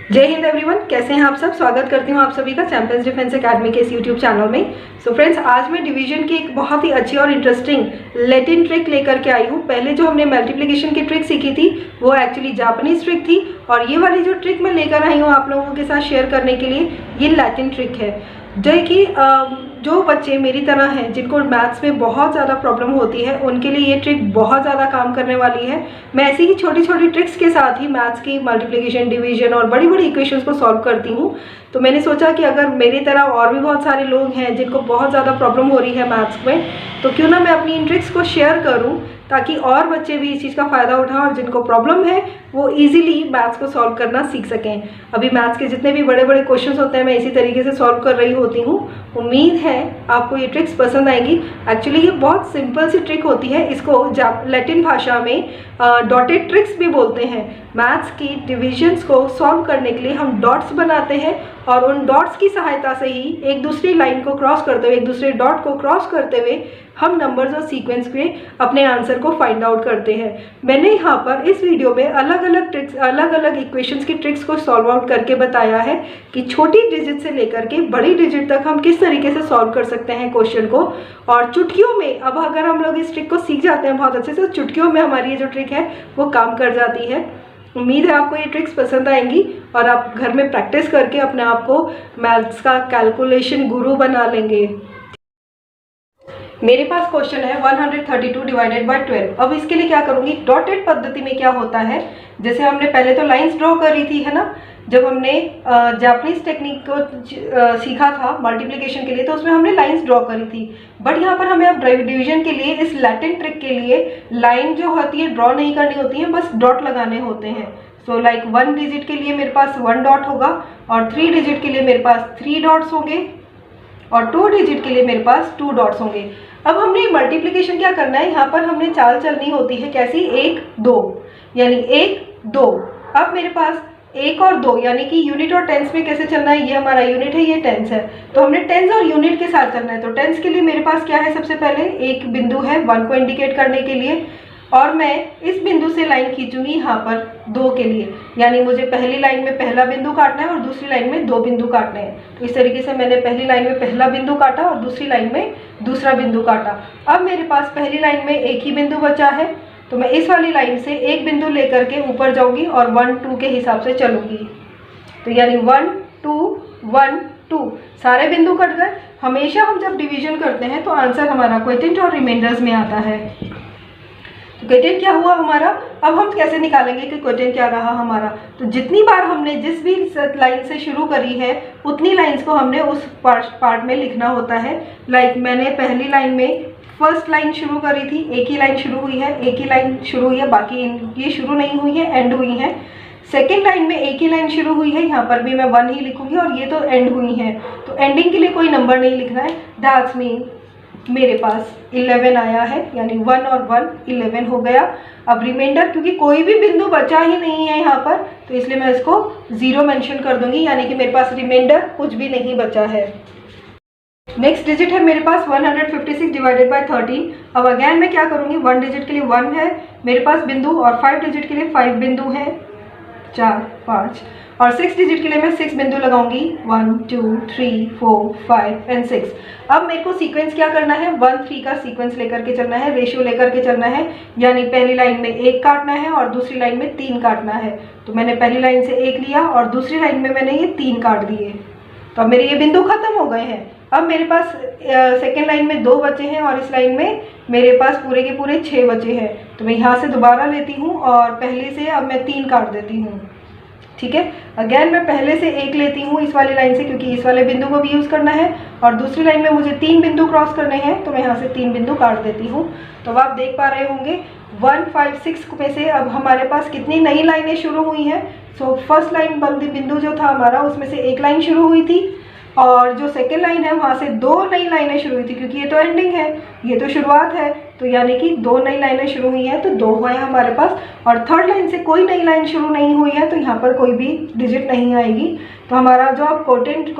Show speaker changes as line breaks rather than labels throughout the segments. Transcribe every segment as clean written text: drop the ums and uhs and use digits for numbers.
जय हिंद एवरीवन, कैसे हैं आप सब। स्वागत करती हूं आप सभी का चैंपियंस डिफेंस एकेडमी के इस यूट्यूब चैनल में। सो फ्रेंड्स, आज मैं डिवीजन की एक बहुत ही अच्छी और इंटरेस्टिंग लैटिन ट्रिक लेकर के आई हूं। पहले जो हमने मल्टीप्लिकेशन की ट्रिक सीखी थी वो एक्चुअली जापानीज ट्रिक थी, और ये वाली जो ट्रिक मैं लेकर आई हूँ आप लोगों के साथ शेयर करने के लिए, ये लैटिन ट्रिक है। जो कि जो बच्चे मेरी तरह हैं जिनको मैथ्स में बहुत ज़्यादा प्रॉब्लम होती है, उनके लिए ये ट्रिक बहुत ज़्यादा काम करने वाली है। मैं ऐसी ही छोटी छोटी ट्रिक्स के साथ ही मैथ्स की मल्टीप्लिकेशन, डिवीजन और बड़ी बड़ी इक्वेशंस को सॉल्व करती हूँ। तो मैंने सोचा कि अगर मेरी तरह और भी बहुत सारे लोग हैं जिनको बहुत ज़्यादा प्रॉब्लम हो रही है मैथ्स में, तो क्यों ना मैं अपनी इन ट्रिक्स को शेयर करूँ ताकि और बच्चे भी इस चीज़ का फ़ायदा उठाएं और जिनको प्रॉब्लम है वो इजीली मैथ्स को सॉल्व करना सीख सकें। अभी मैथ्स के जितने भी बड़े बड़े क्वेश्चंस होते हैं मैं इसी तरीके से सॉल्व कर रही होती हूँ। उम्मीद है आपको ये ट्रिक्स पसंद आएंगी। एक्चुअली ये बहुत सिंपल सी ट्रिक होती है, इसको लैटिन भाषा में डॉटेड ट्रिक्स भी बोलते हैं। मैथ्स की डिविजन्स को सॉल्व करने के लिए हम डॉट्स बनाते हैं और उन डॉट्स की सहायता से ही एक दूसरी लाइन को क्रॉस करते हुए, एक दूसरे डॉट को क्रॉस करते हुए हम नंबर्स और सीक्वेंस के अपने आंसर को फाइंड आउट करते हैं। मैंने यहाँ पर इस वीडियो में अलग अलग ट्रिक्स, अलग अलग इक्वेशंस की ट्रिक्स को सॉल्व आउट करके बताया है कि छोटी डिजिट से लेकर के बड़ी डिजिट तक हम किस तरीके से सॉल्व कर सकते हैं क्वेश्चन को। और चुटकियों में, अब अगर हम लोग इस ट्रिक को सीख जाते हैं बहुत अच्छे से, तो चुटकियों में हमारी ये जो ट्रिक है वो काम कर जाती है। उम्मीद है आपको ये ट्रिक्स पसंद आएंगी और आप घर में प्रैक्टिस करके अपने आप को मैथ्स का कैलकुलेशन गुरु बना लेंगे। मेरे पास क्वेश्चन है 132 डिवाइडेड बाय 12। अब इसके लिए क्या करूंगी, डॉटेड पद्धति में क्या होता है, जैसे हमने पहले तो लाइंस ड्रॉ करी थी, है ना, जब हमने जापानीज टेक्निक को सीखा था मल्टीप्लिकेशन के लिए, तो उसमें हमने लाइंस ड्रॉ करी थी। बट यहाँ पर हमें अब डिवीजन के लिए, इस लैटिन ट्रिक के लिए लाइन जो होती है ड्रॉ नहीं करनी होती है, बस डॉट लगाने होते हैं। सो लाइक 1 डिजिट के लिए मेरे पास 1 डॉट होगा, और 3 डिजिट के लिए मेरे पास 3 डॉट्स होंगे, और 2 डिजिट के लिए मेरे पास 2 डॉट्स होंगे। अब हमने मल्टीप्लिकेशन क्या करना है, यहाँ पर हमने चाल चलनी होती है कैसी, 1 2, यानी 1 2। अब मेरे पास 1 और 2 यानी कि यूनिट और टेंस में कैसे चलना है, ये हमारा यूनिट है, ये टेंस है, तो हमने टेंस और यूनिट के साथ चलना है। तो टेंस के लिए मेरे पास क्या है, सबसे पहले एक बिंदु है 1 को इंडिकेट करने के लिए, और मैं इस बिंदु से लाइन खींचूंगी यहाँ पर 2 के लिए, यानी मुझे पहली लाइन में पहला बिंदु काटना है और दूसरी लाइन में 2 बिंदु काटने हैं। तो इस तरीके से मैंने पहली लाइन में पहला बिंदु काटा और दूसरी लाइन में दूसरा बिंदु काटा। अब मेरे पास पहली लाइन में एक ही बिंदु बचा है, तो मैं इस वाली लाइन से एक बिंदु लेकर के ऊपर जाऊंगी और 1 2 के हिसाब से चलूंगी। तो यानी 1 2 1 2 सारे बिंदु कट गए। हमेशा हम जब डिवीजन करते हैं तो आंसर हमारा क्वोटिएंट और रिमाइंडर्स में आता है। क्वोटिएंट क्या हुआ हमारा, अब हम कैसे निकालेंगे कि क्वोटिएंट क्या रहा हमारा। तो जितनी बार हमने जिस भी लाइन से शुरू करी है उतनी लाइंस को हमने उस पार्ट में लिखना होता है। लाइक मैंने पहली लाइन में फर्स्ट लाइन शुरू करी थी, एक ही लाइन शुरू हुई है, एक ही लाइन शुरू हुई है, बाकी ये शुरू नहीं हुई है, एंड हुई है। सेकेंड लाइन में एक ही लाइन शुरू हुई है, यहाँ पर भी मैं 1 ही लिखूंगी, और ये तो एंड हुई है, तो एंडिंग के लिए कोई नंबर नहीं लिखना है। दैट्स मीन मेरे पास 11 आया है, यानी 1 और 1 11 हो गया। अब रिमाइंडर, क्योंकि कोई भी बिंदु बचा ही नहीं है यहाँ पर, तो इसलिए मैं इसको 0 मेंशन कर दूंगी, यानी कि मेरे पास रिमाइंडर कुछ भी नहीं बचा है। नेक्स्ट डिजिट है मेरे पास 156 डिवाइडेड बाय 13। अब अगेन मैं क्या करूँगी, 1 डिजिट के लिए 1 है मेरे पास बिंदु, और 5 डिजिट के लिए 5 बिंदु है, 4 5, और 6 डिजिट के लिए मैं 6 बिंदु लगाऊंगी, 1 2 3 4 5 एंड 6। अब मेरे को सीक्वेंस क्या करना है, 1 3 का सीक्वेंस लेकर के चलना है, रेशियो लेकर के चलना है, यानी पहली लाइन में 1 काटना है और दूसरी लाइन में 3 काटना है। तो मैंने पहली लाइन से 1 लिया और दूसरी लाइन में मैंने ये 3 काट दिए, तो अब मेरे ये बिंदु खत्म हो गए हैं। अब मेरे पास सेकेंड लाइन में 2 बचे हैं और इस लाइन में मेरे पास पूरे के पूरे 6 बचे हैं। तो मैं यहाँ से दोबारा लेती हूँ और पहले से अब मैं 3 काट देती हूँ, ठीक है। अगेन मैं पहले से 1 लेती हूँ इस वाली लाइन से, क्योंकि इस वाले बिंदु को भी यूज़ करना है, और दूसरी लाइन में मुझे 3 बिंदु क्रॉस करने हैं, तो मैं यहाँ से 3 बिंदु काट देती हूँ। तो अब आप देख पा रहे होंगे 1 5 6 में से अब हमारे पास कितनी नई लाइनें शुरू हुई हैं। सो फर्स्ट लाइन बिंदु जो था हमारा, उसमें से 1 लाइन शुरू हुई थी, और जो सेकेंड लाइन है वहाँ से 2 नई लाइनें शुरू हुई थी, क्योंकि ये तो एंडिंग है, ये तो शुरुआत है, तो यानी कि 2 नई लाइनें शुरू हुई हैं, तो 2 हुए हैं हमारे पास। और थर्ड लाइन से कोई नई लाइन शुरू नहीं हुई है, तो यहाँ पर कोई भी डिजिट नहीं आएगी। तो हमारा जो अब क्वोटिएंट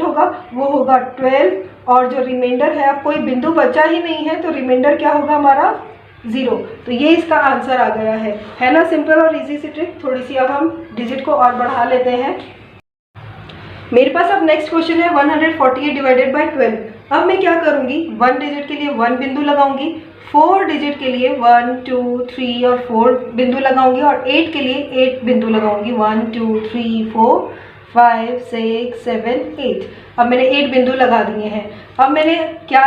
होगा वो होगा 12, और जो रिमाइंडर है, अब कोई बिंदु बचा ही नहीं है, तो रिमाइंडर क्या होगा हमारा 0। तो ये इसका आंसर आ गया है ना। सिंपल और इजी सी ट्रिक। थोड़ी सी अब हम डिजिट को और बढ़ा लेते हैं। मेरे पास अब नेक्स्ट क्वेश्चन है 148 डिवाइडेड बाय 12। अब मैं क्या करूंगी, 1 डिजिट के लिए 1 बिंदु लगाऊंगी, 4 डिजिट के लिए 1 2 3 और 4 बिंदु लगाऊंगी, और 8 के लिए 8 बिंदु लगाऊंगी, 1 2 3 4 5 6 7 8। अब मैंने 8 बिंदु लगा दिए हैं। अब मैंने क्या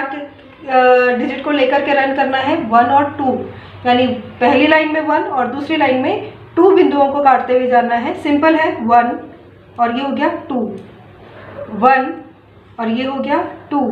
डिजिट को लेकर के रन करना है, 1 और 2, यानी पहली लाइन में 1 और दूसरी लाइन में 2 बिंदुओं को काटते हुए जाना है। सिंपल है, 1 और ये हो गया 2, 1 और ये हो गया 2,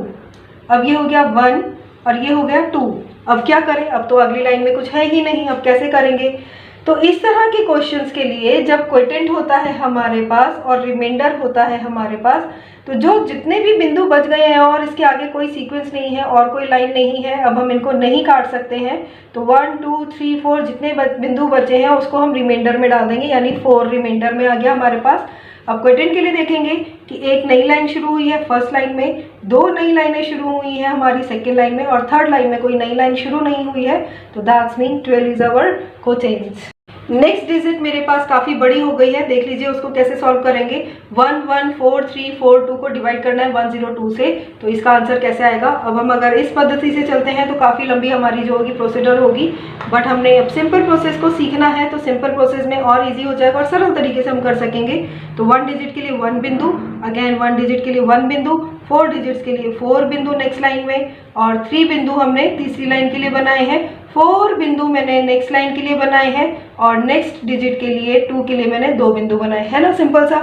अब ये हो गया 1 और ये हो गया 2। अब क्या करें, अब तो अगली लाइन में कुछ है ही नहीं, अब कैसे करेंगे। तो इस तरह के क्वेश्चंस के लिए जब क्वोटिएंट होता है हमारे पास और रिमाइंडर होता है हमारे पास, तो जो जितने भी बिंदु बच गए हैं और इसके आगे कोई सीक्वेंस नहीं है और कोई लाइन नहीं है, अब हम इनको नहीं काट सकते हैं, तो 1 2 3 4 जितने बिंदु बचे हैं उसको हम रिमाइंडर में डाल देंगे, यानी 4 रिमाइंडर में आ गया हमारे पास। अब क्वोटिएंट के लिए देखेंगे कि एक नई लाइन शुरू हुई है फर्स्ट लाइन में, 2 नई लाइनें शुरू हुई हैं हमारी सेकेंड लाइन में, और थर्ड लाइन में कोई नई लाइन शुरू नहीं हुई है, तो that's mean 12 is our quotient. Next digit मेरे पास काफ़ी बड़ी हो गई है, देख लीजिए उसको कैसे सॉल्व करेंगे। 1 1 4 3 4 2 को डिवाइड करना है 102 से, तो इसका आंसर कैसे आएगा। अब हम अगर इस पद्धति से चलते हैं तो काफ़ी लंबी हमारी जो होगी प्रोसीजर होगी, बट हमने अब सिंपल प्रोसेस को सीखना है, तो सिंपल प्रोसेस में और इजी हो जाएगा और सरल तरीके से हम कर सकेंगे। तो 1 डिजिट के लिए 1 बिंदु, अगेन 1 डिजिट के लिए 1 बिंदु, 4 डिजिट्स के लिए 4 बिंदु नेक्स्ट लाइन में, और 3 बिंदु हमने तीसरी लाइन के लिए बनाए हैं, 4 बिंदु मैंने नेक्स्ट लाइन के लिए बनाए हैं, और नेक्स्ट डिजिट के लिए 2 के लिए मैंने 2 बिंदु बनाए हैं ना, सिंपल सा।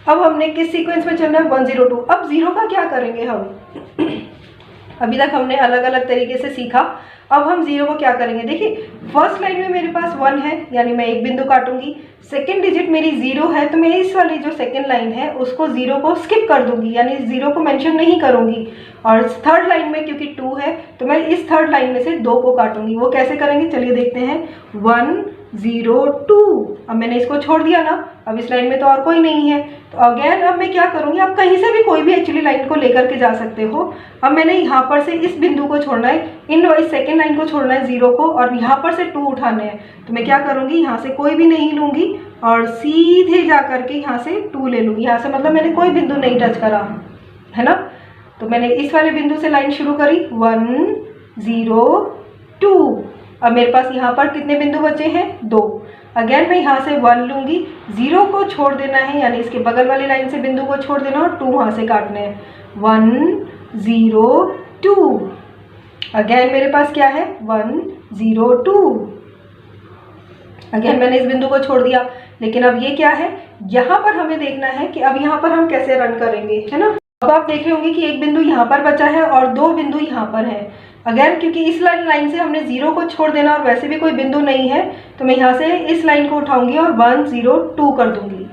अब हमने किस सीक्वेंस में चलना है, 102। अब 0 का क्या करेंगे हम अभी तक हमने अलग अलग तरीके से सीखा, अब हम 0 को क्या करेंगे। देखिए फर्स्ट लाइन में मेरे पास 1 है, यानी मैं एक बिंदु काटूंगी, सेकेंड डिजिट मेरी 0 है, तो मैं इस वाली जो सेकेंड लाइन है उसको 0 को स्किप कर दूंगी, यानी 0 को मेंशन नहीं करूंगी। और थर्ड लाइन में क्योंकि 2 है तो मैं इस थर्ड लाइन में से 2 को काटूंगी। वो कैसे करेंगे चलिए देखते हैं। 1 0 2, अब मैंने इसको छोड़ दिया ना, अब इस लाइन में तो और कोई नहीं है, तो अगेन अब मैं क्या करूंगी, आप कहीं से भी कोई भी एक्चुअली लाइन को लेकर के जा सकते हो। अब मैंने यहाँ पर से इस बिंदु को छोड़ना है, इस सेकेंड लाइन को छोड़ना है 0 को, और यहाँ पर से 2 उठाने हैं, तो मैं क्या करूंगी, यहाँ से कोई भी नहीं लूंगी और सीधे जा करके यहाँ से 2 ले लूंगी। यहाँ से मतलब मैंने कोई बिंदु नहीं टच करा है ना, तो मैंने इस वाले बिंदु से लाइन शुरू करी 1 0 2। अब मेरे पास यहाँ पर कितने बिंदु बचे हैं, 2। अगेन मैं यहाँ से 1 लूंगी, 0 को छोड़ देना है, यानी इसके बगल वाली लाइन से बिंदु को छोड़ देना और 2 वहाँ से काटने हैं, 1 0 2। अगेन मेरे पास क्या है 1 0 2। अगेन मैंने इस बिंदु को छोड़ दिया, लेकिन अब ये क्या है, यहाँ पर हमें देखना है कि अब यहाँ पर हम कैसे रन करेंगे, है ना। अब आप देख रहे होंगे कि एक बिंदु यहाँ पर बचा है और 2 बिंदु यहाँ पर है। अगेन क्योंकि इस लाइन से हमने 0 को छोड़ देना और वैसे भी कोई बिंदु नहीं है, तो मैं यहाँ से इस लाइन को उठाऊंगी और 1 0 2 कर दूंगी।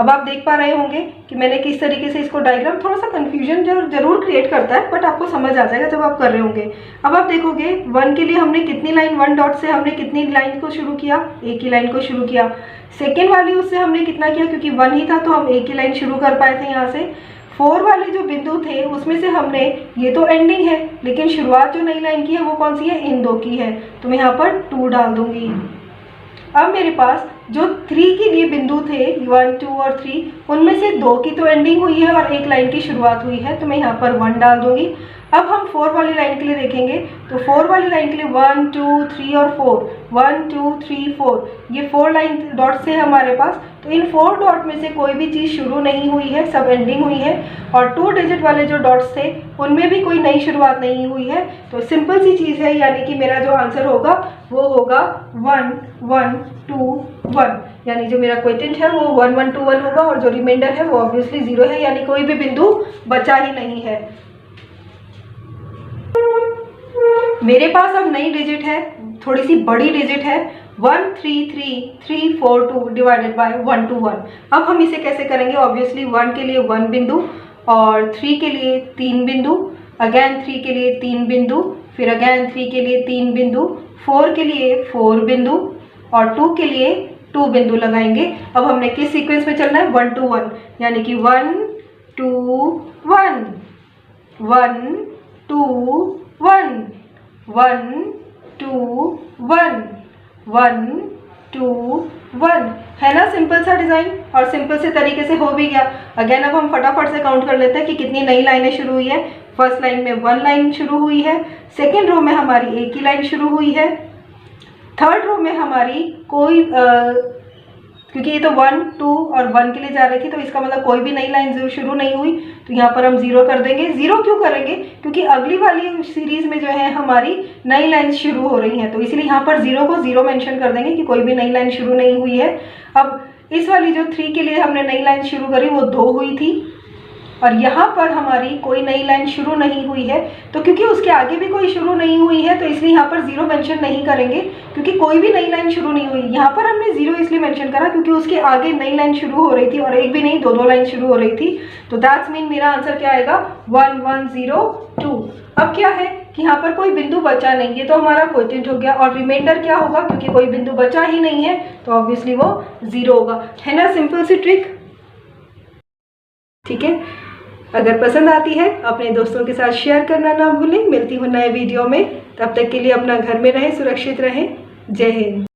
अब आप देख पा रहे होंगे कि मैंने किस तरीके से इसको डायग्राम, थोड़ा सा कन्फ्यूजन जरूर क्रिएट करता है, बट आपको समझ आ जाएगा जब आप कर रहे होंगे। अब आप देखोगे 1 के लिए हमने कितनी लाइन, 1 डॉट से हमने कितनी लाइन को शुरू किया, एक ही लाइन को शुरू किया। सेकेंड वाली उससे हमने कितना किया, क्योंकि 1 ही था तो हम एक ही लाइन शुरू कर पाए थे यहाँ से। 4 वाले जो बिंदु थे उसमें से हमने, ये तो एंडिंग है लेकिन शुरुआत जो नई लाइन की है वो कौन सी है, इन 2 की है, तो मैं यहाँ पर 2 डाल दूंगी। अब मेरे पास जो 3 के लिए बिंदु थे 1 2 और 3, उनमें से 2 की तो एंडिंग हुई है और एक लाइन की शुरुआत हुई है, तो मैं यहाँ पर 1 डाल दूंगी। अब हम 4 वाली लाइन के लिए देखेंगे, तो 4 वाली लाइन के लिए 1 2 3 और 4, 1 2 3 4, ये 4 लाइन डॉट्स है हमारे पास, तो इन 4 डॉट में से कोई भी चीज़ शुरू नहीं हुई है, सब एंडिंग हुई है। और 2 डिजिट वाले जो डॉट्स थे उनमें भी कोई नई शुरुआत नहीं हुई है, तो सिंपल सी चीज़ है, यानी कि मेरा जो आंसर होगा वो होगा 1 1 2 1, यानी जो मेरा क्वोटिएंट है वो 1 1 2 1 होगा, और जो रिमाइंडर है वो ऑब्वियसली 0 है, यानी कोई भी बिंदु बचा ही नहीं है। मेरे पास अब नई डिजिट है, थोड़ी सी बड़ी डिजिट है, 1 3 3 3 4 2 डिवाइडेड बाय 1 2 1। अब हम इसे कैसे करेंगे, ऑब्वियसली 1 के लिए 1 बिंदु, और 3 के लिए 3 बिंदु, अगेन 3 के लिए 3 बिंदु, फिर अगेन 3 के लिए 3 बिंदु, 4 के लिए 4 बिंदु, और 2 के लिए 2 बिंदु लगाएंगे। अब हमने किस सीक्वेंस में चलना है, 1 2 1, यानी कि 1 2 1 1 2 1 1 2 1 1 2 1 है ना, सिंपल सा डिज़ाइन और सिंपल से तरीके से हो भी गया। अगेन अब हम फटाफट से काउंट कर लेते हैं कि कितनी नई लाइनें शुरू हुई है। फर्स्ट लाइन में 1 लाइन शुरू हुई है, सेकेंड रो में हमारी एक ही लाइन शुरू हुई है, थर्ड रो में हमारी कोई क्योंकि ये तो 1 2 और 1 के लिए जा रही थी, तो इसका मतलब कोई भी नई लाइन शुरू नहीं हुई, तो यहाँ पर हम 0 कर देंगे। 0 क्यों करेंगे? क्योंकि अगली वाली सीरीज में जो है हमारी नई लाइन शुरू हो रही हैं, तो इसलिए यहाँ पर 0 को 0 मेंशन कर देंगे कि कोई भी नई लाइन शुरू नहीं हुई है। अब इस वाली जो 3 के लिए हमने नई लाइन शुरू करी वो 2 हुई थी, और यहाँ पर हमारी कोई नई लाइन शुरू नहीं हुई है, तो क्योंकि उसके आगे भी कोई शुरू नहीं हुई है तो इसलिए यहाँ पर 0 मेंशन नहीं करेंगे, क्योंकि कोई भी नई लाइन शुरू नहीं हुई। यहाँ पर हमने 0 इसलिए मेंशन करा क्योंकि उसके आगे नई लाइन शुरू हो रही थी, और एक भी नहीं 2 लाइन शुरू हो रही थी। तो दैट्स मीन मेरा आंसर क्या आएगा? 1 1 0 2। अब क्या है कि यहाँ पर कोई बिंदु बचा नहीं है, तो हमारा क्वोटिएंट हो गया, और रिमाइंडर क्या होगा? क्योंकि कोई बिंदु बचा ही नहीं है तो ऑब्वियसली वो 0 होगा। है ना सिंपल सी ट्रिक? ठीक है, अगर पसंद आती है अपने दोस्तों के साथ शेयर करना ना भूलें। मिलती हूँ नए वीडियो में, तब तक के लिए अपना घर में रहें, सुरक्षित रहें। जय हिंद।